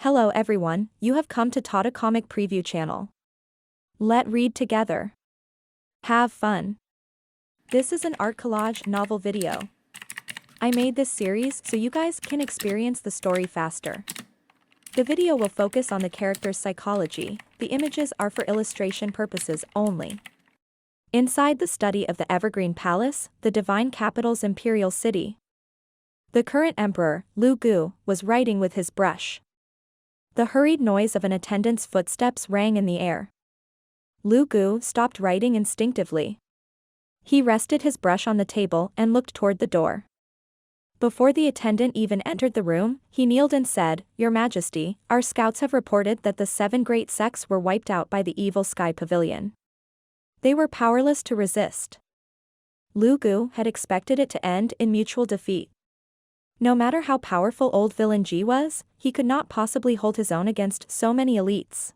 Hello everyone, you have come to Tata Comic Preview channel. Let read together. Have fun. This is an art collage novel video. I made this series so you guys can experience the story faster. The video will focus on the character's psychology, the images are for illustration purposes only. Inside the study of the Evergreen Palace, the divine capital's imperial city. The current emperor, Lu Gu, was writing with his brush. The hurried noise of an attendant's footsteps rang in the air. Lu Gu stopped writing instinctively. He rested his brush on the table and looked toward the door. Before the attendant even entered the room, he kneeled and said, "Your Majesty, our scouts have reported that the 7 great sects were wiped out by the evil Sky Pavilion. They were powerless to resist." Lu Gu had expected it to end in mutual defeat. No matter how powerful old villain Ji was, he could not possibly hold his own against so many elites.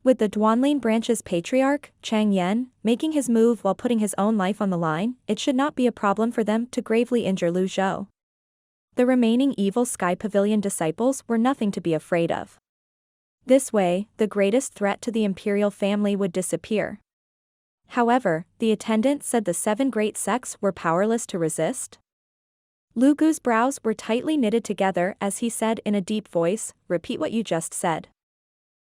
With the Duanlin branch's patriarch, Chang Yan, making his move while putting his own life on the line, it should not be a problem for them to gravely injure Lu Zhou. The remaining evil Sky Pavilion disciples were nothing to be afraid of. This way, the greatest threat to the imperial family would disappear. However, the attendant said the 7 great sects were powerless to resist. Lu Gu's brows were tightly knitted together as he said in a deep voice, "Repeat what you just said."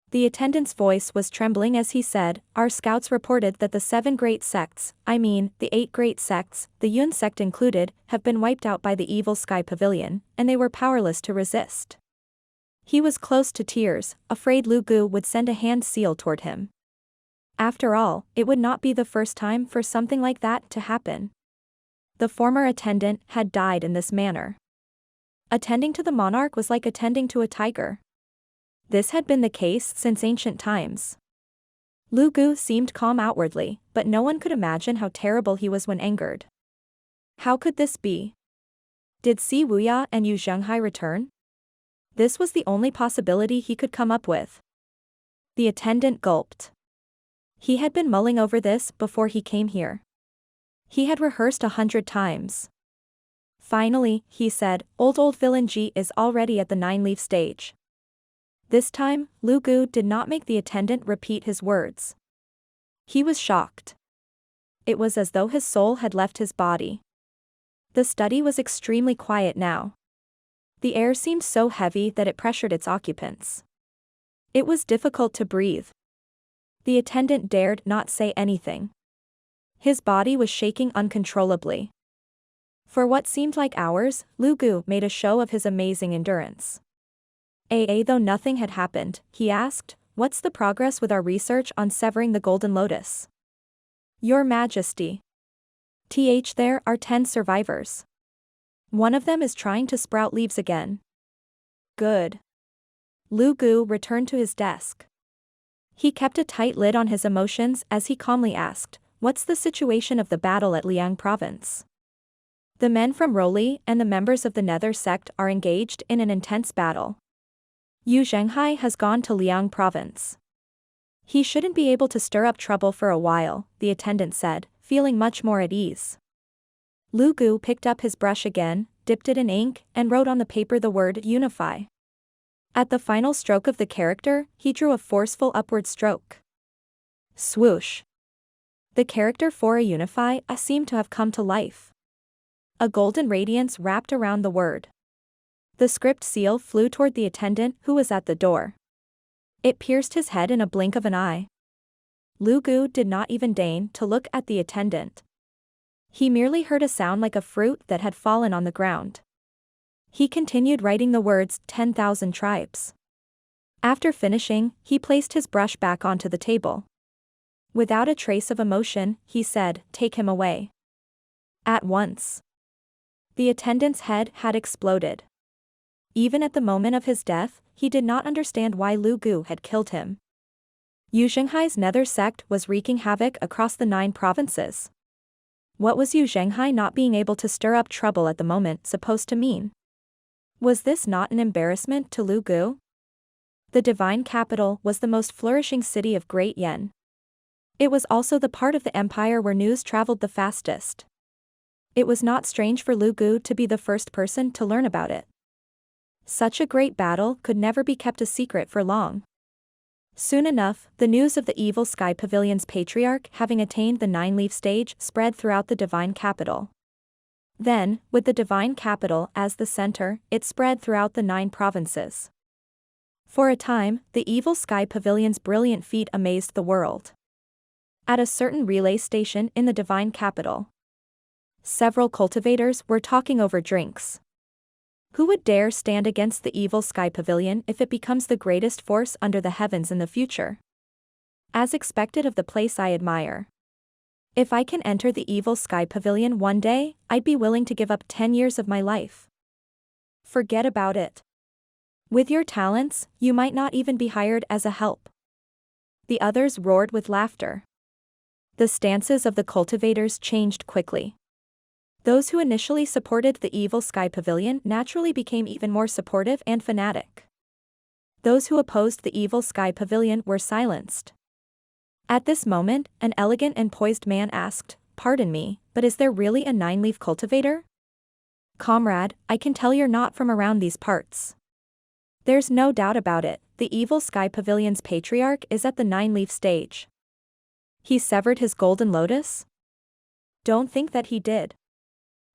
The attendant's voice was trembling as he said, "Our scouts reported that the 7 great sects, the 8 great sects, the Yuan'er sect included, have been wiped out by the evil Sky Pavilion, and they were powerless to resist." He was close to tears, afraid Lu Gu would send a hand seal toward him. After all, it would not be the first time for something like that to happen. The former attendant had died in this manner. Attending to the monarch was like attending to a tiger. This had been the case since ancient times. Lu Gu seemed calm outwardly, but no one could imagine how terrible he was when angered. How could this be? Did Wuya and Zhenghai return? This was the only possibility he could come up with. The attendant gulped. He had been mulling over this before he came here. He had rehearsed 100 times. Finally, he said, Old villain Ji is already at the 9-leaf stage." This time, Lu Gu did not make the attendant repeat his words. He was shocked. It was as though his soul had left his body. The study was extremely quiet now. The air seemed so heavy that it pressured its occupants. It was difficult to breathe. The attendant dared not say anything. His body was shaking uncontrollably. For what seemed like hours, Lu Gu made a show of his amazing endurance. Though nothing had happened, he asked, "What's the progress with our research on severing the golden lotus?" "Your Majesty. There are 10 survivors. One of them is trying to sprout leaves again." "Good." Lu Gu returned to his desk. He kept a tight lid on his emotions as he calmly asked, "What's the situation of the battle at Liang province?" "The men from Roli and the members of the Nether Sect are engaged in an intense battle. Zhenghai has gone to Liang province. He shouldn't be able to stir up trouble for a while," the attendant said, feeling much more at ease. Lu Gu picked up his brush again, dipped it in ink, and wrote on the paper the word "unify." At the final stroke of the character, he drew a forceful upward stroke. Swoosh. The character for a unify seemed to have come to life. A golden radiance wrapped around the word. The script seal flew toward the attendant who was at the door. It pierced his head in a blink of an eye. Lu Gu did not even deign to look at the attendant. He merely heard a sound like a fruit that had fallen on the ground. He continued writing the words 10,000 tribes. After finishing, he placed his brush back onto the table. Without a trace of emotion, he said, "Take him away." At once. The attendant's head had exploded. Even at the moment of his death, he did not understand why Lu Gu had killed him. Zhenghai's Nether Sect was wreaking havoc across the 9 provinces. What was Zhenghai not being able to stir up trouble at the moment supposed to mean? Was this not an embarrassment to Lu Gu? The divine capital was the most flourishing city of Great Yen. It was also the part of the empire where news traveled the fastest. It was not strange for Lu Gu to be the first person to learn about it. Such a great battle could never be kept a secret for long. Soon enough, the news of the evil Sky Pavilion's Patriarch having attained the 9-leaf stage spread throughout the divine capital. Then, with the divine capital as the center, it spread throughout the 9 provinces. For a time, the evil Sky Pavilion's brilliant feat amazed the world. At a certain relay station in the divine capital, several cultivators were talking over drinks. Who would dare stand against the evil Sky Pavilion if it becomes the greatest force under the heavens in the future? As expected of the place I admire. If I can enter the evil Sky Pavilion one day, I'd be willing to give up 10 years of my life. Forget about it. With your talents, you might not even be hired as a help. The others roared with laughter. The stances of the cultivators changed quickly. Those who initially supported the evil Sky Pavilion naturally became even more supportive and fanatic. Those who opposed the evil Sky Pavilion were silenced. At this moment, an elegant and poised man asked, "Pardon me, but is there really a 9-leaf cultivator?" "Comrade, I can tell you're not from around these parts. There's no doubt about it, the evil Sky Pavilion's Patriarch is at the 9-leaf stage. He severed his golden lotus?" Don't think that he did.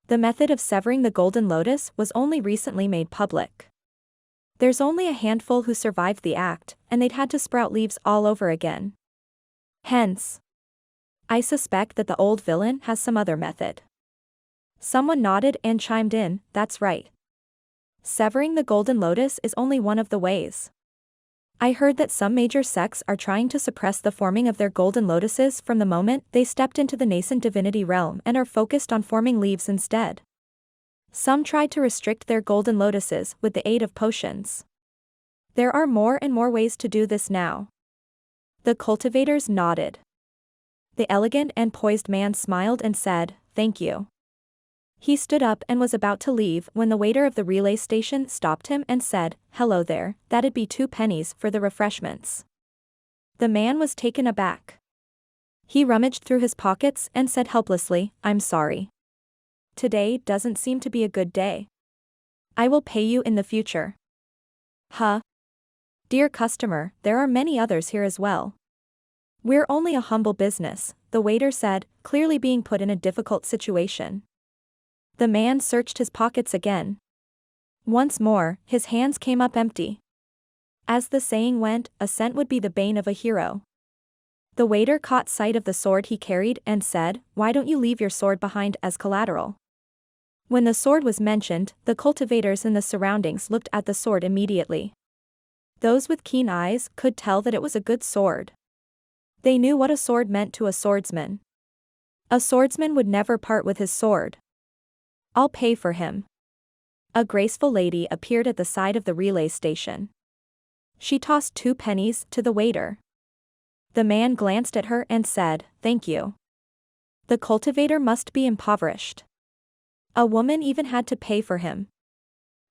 The method of severing the golden lotus was only recently made public. There's only a handful who survived the act, and they'd had to sprout leaves all over again. Hence, I suspect that the old villain has some other method. Someone nodded and chimed in, "That's right. Severing the golden lotus is only one of the ways. I heard that some major sects are trying to suppress the forming of their golden lotuses from the moment they stepped into the nascent divinity realm and are focused on forming leaves instead. Some tried to restrict their golden lotuses with the aid of potions. There are more and more ways to do this now." The cultivators nodded. The elegant and poised man smiled and said, "Thank you." He stood up and was about to leave when the waiter of the relay station stopped him and said, "Hello there, that'd be 2 pennies for the refreshments." The man was taken aback. He rummaged through his pockets and said helplessly, "I'm sorry. Today doesn't seem to be a good day. I will pay you in the future." "Huh? Dear customer, there are many others here as well. We're only a humble business," the waiter said, clearly being put in a difficult situation. The man searched his pockets again. Once more, his hands came up empty. As the saying went, a cent would be the bane of a hero. The waiter caught sight of the sword he carried and said, "Why don't you leave your sword behind as collateral?" When the sword was mentioned, the cultivators in the surroundings looked at the sword immediately. Those with keen eyes could tell that it was a good sword. They knew what a sword meant to a swordsman. A swordsman would never part with his sword. "I'll pay for him." A graceful lady appeared at the side of the relay station. She tossed 2 pennies to the waiter. The man glanced at her and said, "Thank you." The cultivator must be impoverished. A woman even had to pay for him.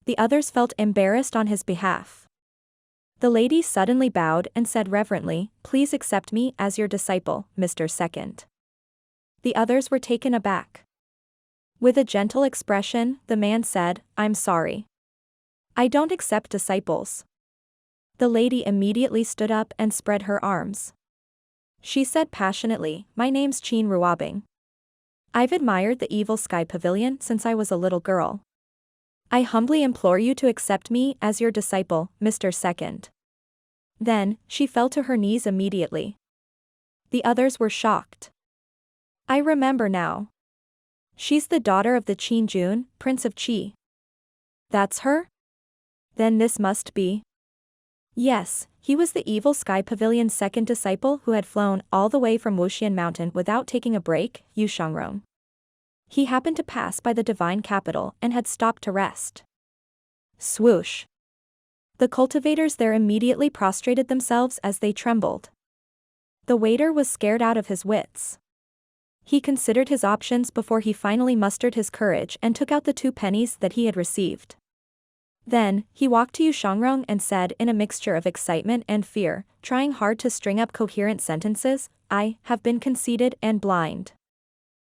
The others felt embarrassed on his behalf. The lady suddenly bowed and said reverently, "Please accept me as your disciple, Mr. Second." The others were taken aback. With a gentle expression, the man said, "I'm sorry. I don't accept disciples." The lady immediately stood up and spread her arms. She said passionately, "My name's Qin Ruabing. I've admired the evil Sky Pavilion since I was a little girl. I humbly implore you to accept me as your disciple, Mr. Second." Then, she fell to her knees immediately. The others were shocked. "I remember now. She's the daughter of the Qin Jun, Prince of Qi." "That's her? Then this must be." Yes, he was the evil Sky Pavilion's second disciple who had flown all the way from Wuxian Mountain without taking a break, Yuan'er. He happened to pass by the divine capital and had stopped to rest. Swoosh. The cultivators there immediately prostrated themselves as they trembled. The waiter was scared out of his wits. He considered his options before he finally mustered his courage and took out the 2 pennies that he had received. Then, he walked to Yuan'er and said in a mixture of excitement and fear, trying hard to string up coherent sentences, "I have been conceited and blind.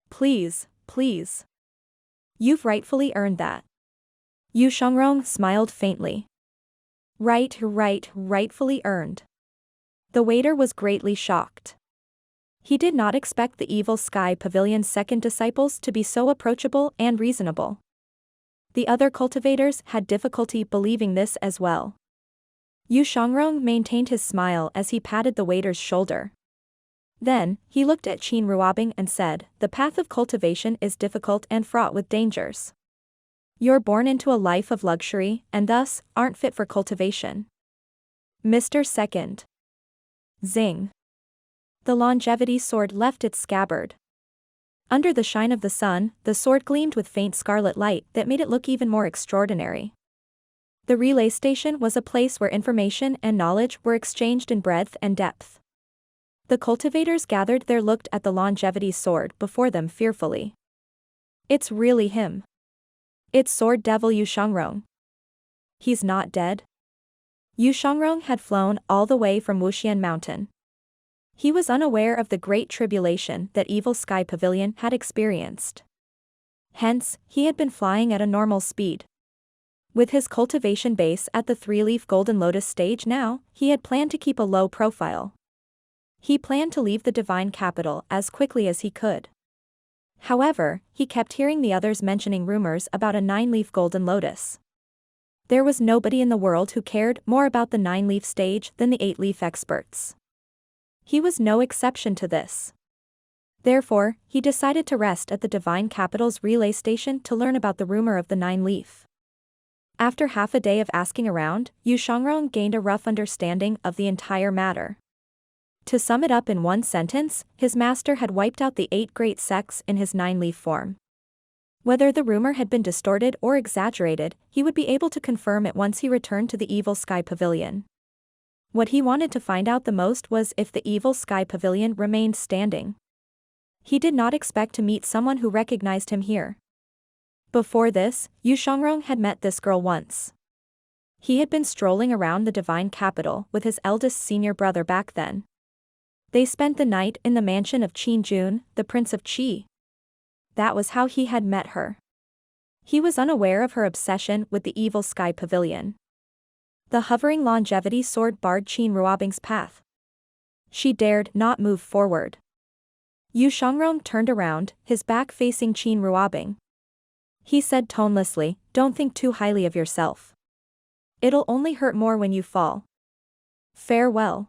Please, please. You've rightfully earned that. Yu Shangrong smiled faintly. Rightfully earned. The waiter was greatly shocked. He did not expect the Evil Sky Pavilion's second disciples to be so approachable and reasonable. The other cultivators had difficulty believing this as well. Yu Shangrong maintained his smile as he patted the waiter's shoulder. Then, he looked at Qin Ruobing and said, "The path of cultivation is difficult and fraught with dangers. You're born into a life of luxury, and thus, aren't fit for cultivation. Mr. Second." Zing. The longevity sword left its scabbard. Under the shine of the sun, the sword gleamed with faint scarlet light that made it look even more extraordinary. The relay station was a place where information and knowledge were exchanged in breadth and depth. The cultivators gathered there looked at the longevity sword before them fearfully. It's really him. It's Sword Devil Yu Shangrong. He's not dead? Yu Shangrong had flown all the way from Wuxian Mountain. He was unaware of the great tribulation that Evil Sky Pavilion had experienced. Hence, he had been flying at a normal speed. With his cultivation base at the three-leaf Golden Lotus stage now, he had planned to keep a low profile. He planned to leave the divine capital as quickly as he could. However, he kept hearing the others mentioning rumors about a 9-leaf Golden Lotus. There was nobody in the world who cared more about the 9-leaf stage than the 8-leaf experts. He was no exception to this. Therefore, he decided to rest at the divine capital's relay station to learn about the rumor of the 9-leaf. After half a day of asking around, Yu Shangrong gained a rough understanding of the entire matter. To sum it up in one sentence, his master had wiped out the 8 great sects in his 9-leaf form. Whether the rumor had been distorted or exaggerated, he would be able to confirm it once he returned to the Evil Sky Pavilion. What he wanted to find out the most was if the Evil Sky Pavilion remained standing. He did not expect to meet someone who recognized him here. Before this, Yu Shangrong had met this girl once. He had been strolling around the divine capital with his eldest senior brother back then. They spent the night in the mansion of Qin Jun, the Prince of Qi. That was how he had met her. He was unaware of her obsession with the Evil Sky Pavilion. The hovering longevity sword barred Qin Ruobing's path. She dared not move forward. Yu Shangrong turned around, his back facing Qin Ruobing. He said tonelessly, "Don't think too highly of yourself. It'll only hurt more when you fall. Farewell."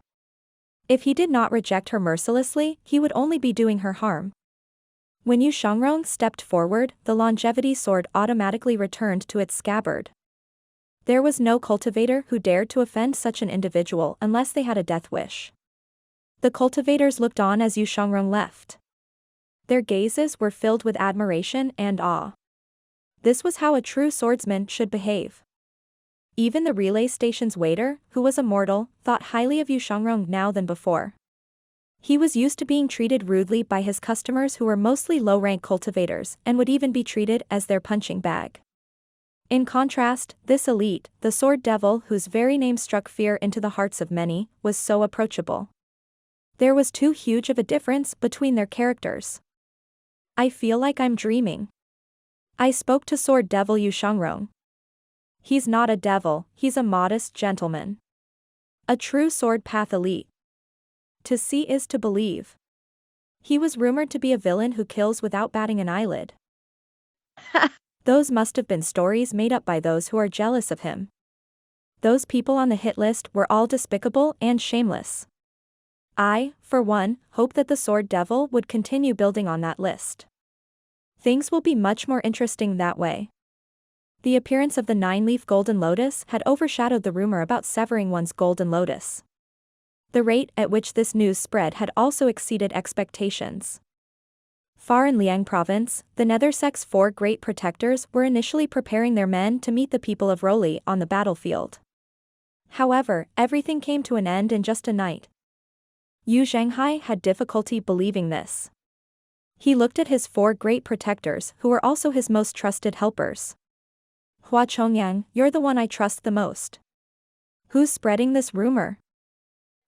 If he did not reject her mercilessly, he would only be doing her harm. When Yu Shangrong stepped forward, the longevity sword automatically returned to its scabbard. There was no cultivator who dared to offend such an individual unless they had a death wish. The cultivators looked on as Yu Shangrong left. Their gazes were filled with admiration and awe. This was how a true swordsman should behave. Even the relay station's waiter, who was a mortal, thought highly of Yu Shangrong now than before. He was used to being treated rudely by his customers who were mostly low-rank cultivators and would even be treated as their punching bag. In contrast, this elite, the Sword Devil whose very name struck fear into the hearts of many, was so approachable. There was too huge of a difference between their characters. "I feel like I'm dreaming." I spoke to Sword Devil Yu Shangrong. He's not a devil, he's a modest gentleman. A true sword path elite. To see is to believe. He was rumored to be a villain who kills without batting an eyelid. Those must have been stories made up by those who are jealous of him. Those people on the hit list were all despicable and shameless. I, for one, hope that the Sword Devil would continue building on that list. Things will be much more interesting that way. The appearance of the 9-leaf Golden Lotus had overshadowed the rumor about severing one's Golden Lotus. The rate at which this news spread had also exceeded expectations. Far in Liang province, the Nether Sect's 4 great protectors were initially preparing their men to meet the people of Roli on the battlefield. However, everything came to an end in just a night. Zhenghai had difficulty believing this. He looked at his 4 great protectors who were also his most trusted helpers. "Hua Chongyang, you're the one I trust the most. Who's spreading this rumor?"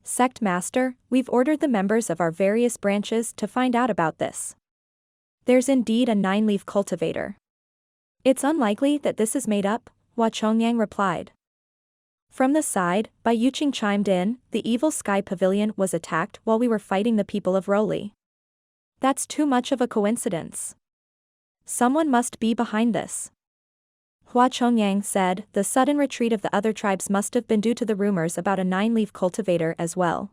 "Sect Master, we've ordered the members of our various branches to find out about this. There's indeed a 9-leaf cultivator. It's unlikely that this is made up, Hua Chongyang replied. From the side, Bai Yuqing chimed in, the evil sky pavilion was attacked while we were fighting the people of Roli. That's too much of a coincidence. Someone must be behind this. Hua Chongyang said, the sudden retreat of the other tribes must have been due to the rumors about a 9-leaf cultivator as well.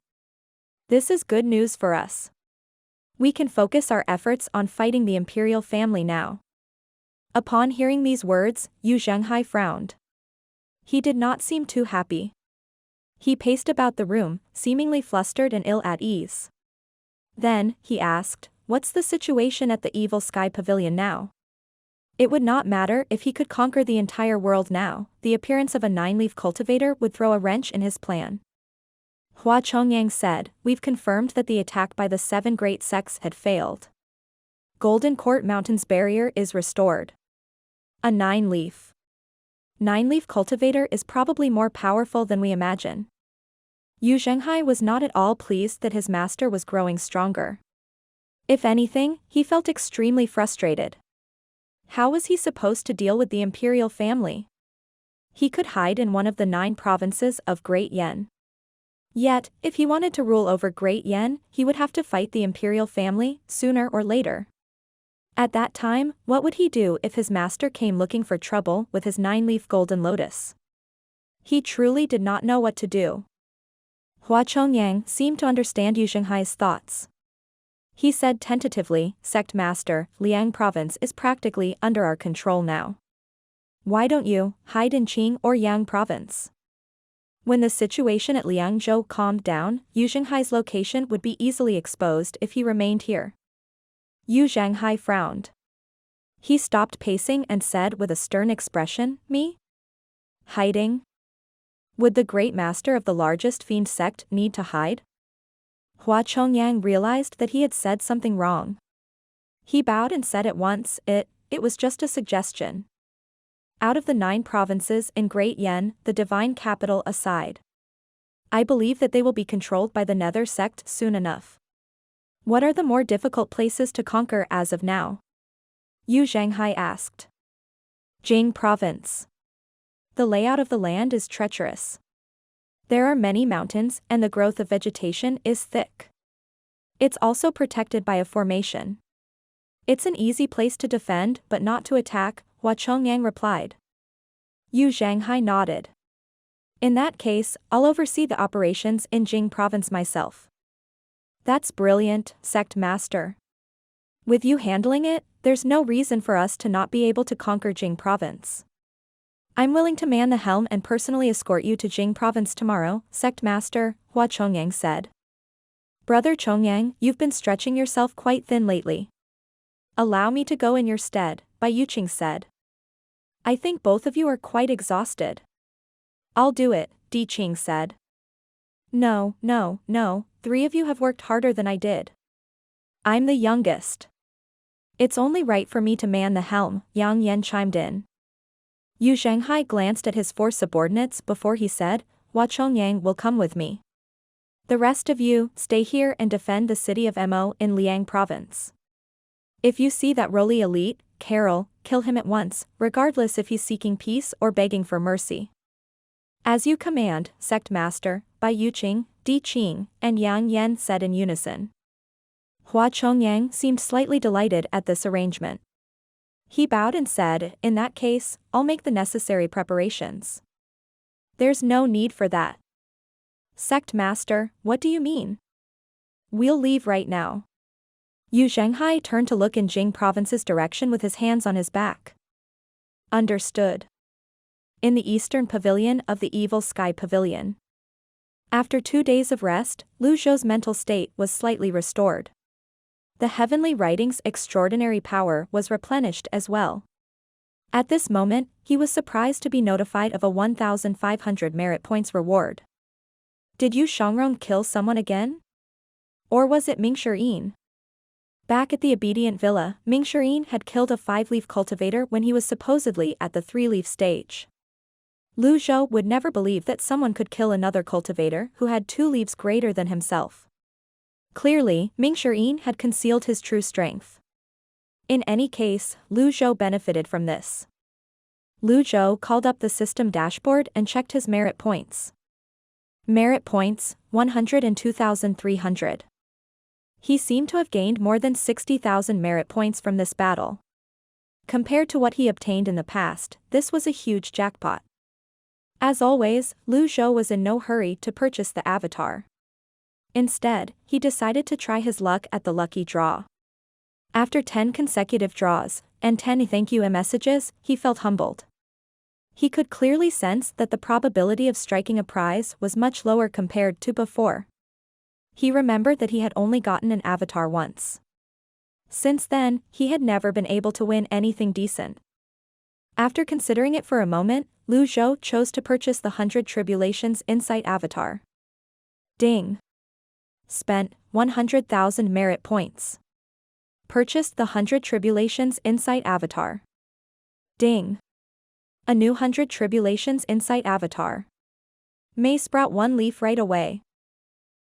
This is good news for us. We can focus our efforts on fighting the imperial family now. Upon hearing these words, Zhenghai frowned. He did not seem too happy. He paced about the room, seemingly flustered and ill at ease. Then, he asked, what's the situation at the Evil Sky Pavilion now? It would not matter if he could conquer the entire world now, the appearance of a 9-leaf cultivator would throw a wrench in his plan. Hua Chongyang said, we've confirmed that the attack by the 7 great sects had failed. Golden Court Mountain's barrier is restored. A 9-leaf cultivator is probably more powerful than we imagine. Zhenghai was not at all pleased that his master was growing stronger. If anything, he felt extremely frustrated. How was he supposed to deal with the imperial family? He could hide in one of the 9 provinces of Great Yen. Yet, if he wanted to rule over Great Yen, he would have to fight the imperial family, sooner or later. At that time, what would he do if his master came looking for trouble with his 9-leaf golden lotus? He truly did not know what to do. Hua Chongyang seemed to understand Zhenghai's thoughts. He said tentatively, Sect Master, Liang Province is practically under our control now. Why don't you hide in Qing or Yang Province? When the situation at Liangzhou calmed down, Zhenghai's location would be easily exposed if he remained here. Zhenghai frowned. He stopped pacing and said with a stern expression, me? Hiding? Would the great master of the largest fiend sect need to hide? Hua Chongyang realized that he had said something wrong. He bowed and said at once, it was just a suggestion. Out of the 9 provinces in Great Yen, the divine capital aside, I believe that they will be controlled by the Nether Sect soon enough. What are the more difficult places to conquer as of now? Zhenghai asked. Jing Province. The layout of the land is treacherous. There are many mountains and the growth of vegetation is thick. It's also protected by a formation. It's an easy place to defend but not to attack, Hua Chongyang replied. Zhenghai nodded. In that case, I'll oversee the operations in Jing Province myself. That's brilliant, Sect Master. With you handling it, there's no reason for us to not be able to conquer Jing Province. I'm willing to man the helm and personally escort you to Jing Province tomorrow, Sect Master, Hua Chongyang said. Brother Chongyang, you've been stretching yourself quite thin lately. Allow me to go in your stead, Bai Yuqing said. I think both of you are quite exhausted. I'll do it, Di Qing said. No, 3 of you have worked harder than I did. I'm the youngest. It's only right for me to man the helm, Yang Yan chimed in. Zhenghai glanced at his 4 subordinates before he said, Hua Chongyang will come with me. The rest of you, stay here and defend the city of Mo in Liang Province. If you see that Roli elite, Carol, kill him at once, regardless if he's seeking peace or begging for mercy. As you command, Sect Master, Bai Yuqing, Di Qing, and Yang Yan said in unison. Hua Chongyang seemed slightly delighted at this arrangement. He bowed and said, in that case, I'll make the necessary preparations. There's no need for that. Sect Master, what do you mean? We'll leave right now. Zhenghai turned to look in Jing Province's direction with his hands on his back. Understood. In the eastern pavilion of the Evil Sky Pavilion. After 2 days of rest, Lu Zhou's mental state was slightly restored. The heavenly writing's extraordinary power was replenished as well. At this moment, he was surprised to be notified of a 1,500 merit points reward. Did Yu Shangrong kill someone again? Or was it Ming Shirin? Back at the obedient villa, Ming Shirin had killed a 5-leaf cultivator when he was supposedly at the 3-leaf stage. Lu Zhou would never believe that someone could kill another cultivator who had 2 leaves greater than himself. Clearly, Ming Shirin had concealed his true strength. In any case, Lu Zhou benefited from this. Zhou called up the system dashboard and checked his merit points. Merit points, 102,300. He seemed to have gained more than 60,000 merit points from this battle. Compared to what he obtained in the past, this was a huge jackpot. As always, Zhou was in no hurry to purchase the avatar. Instead, he decided to try his luck at the lucky draw. After 10 consecutive draws, and 10 thank you messages, he felt humbled. He could clearly sense that the probability of striking a prize was much lower compared to before. He remembered that he had only gotten an avatar once. Since then, he had never been able to win anything decent. After considering it for a moment, Zhou chose to purchase the 100 Tribulations Insight avatar. Ding. Spent 100,000 merit points. Purchased the 100 Tribulations Insight avatar. Ding. A new 100 Tribulations Insight avatar. May sprout one leaf right away.